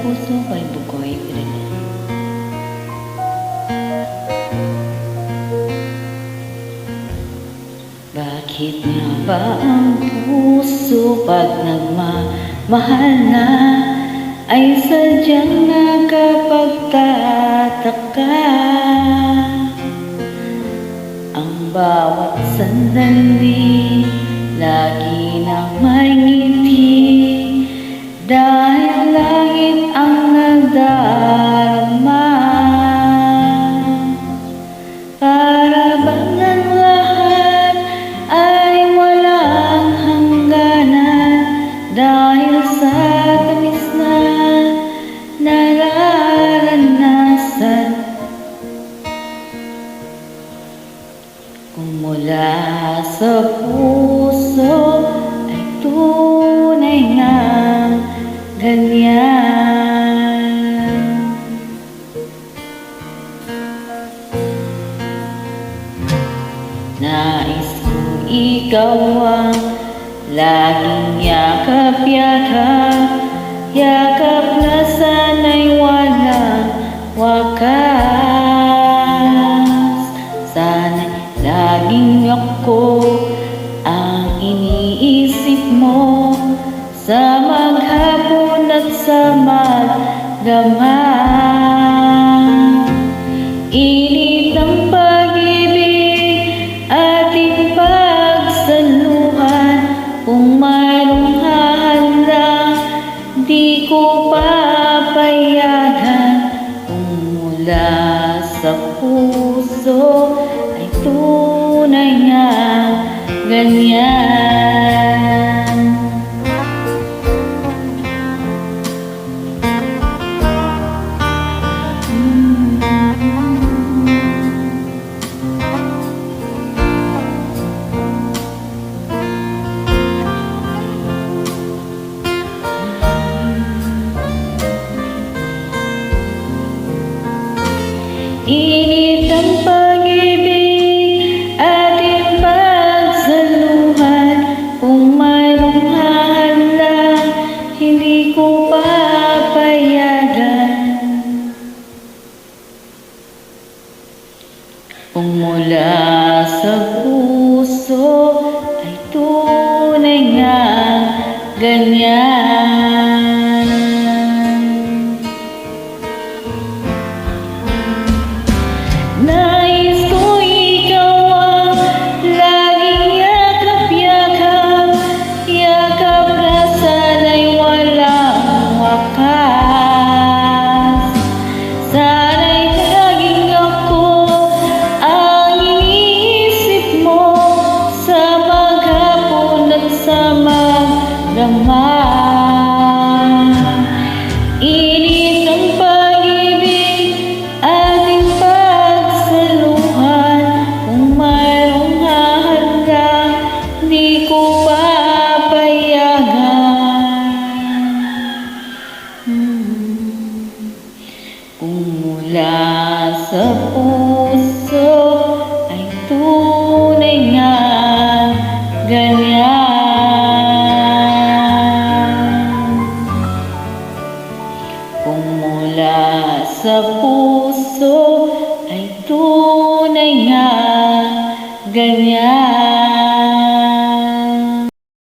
puso kay Bugoy Rene. Bakit nga ba ang puso pag nagmamahal na ay sadyang nakapagtataka? Ang bawat sandali lagi na may ngiti, dahil langit ang nadarama. Para bang ang lahat ay walang hangganan, dahil sa tamis na nararanasan. Kung mula sa puso ay tunay na ganyan. Nais kong ikaw ang laging yakap-yakap, yakap na sana'y walang wakas. Sana'y laging ako ang iniisip mo sa maghapon at sa magdamag. Init ng pag-ibig, ating pagsaluhan. Kung mayroong hahanda, di ko papayagan. Kung mula sa puso ay tunay nga ganyan. Init ang pag-ibig, ating pagsaluhan. Kung mayroong hahanda, hindi ko papayagan. Kung mula sa puso ay tunay nga ganyan. Nais ko ikaw ang laging yakap-yakap, yakap na sana'y walang wakas. Sana'y laging ako ang iniisip mo sa maghapon at sa magdamag. Init ang pag-ibig, ating pagsaluhan. Kung mayroong hahanda, di ko papayagan. Kung mula sa puso ay tunay nga ganyan. Kung mula sa puso ay tunay nga ganyan.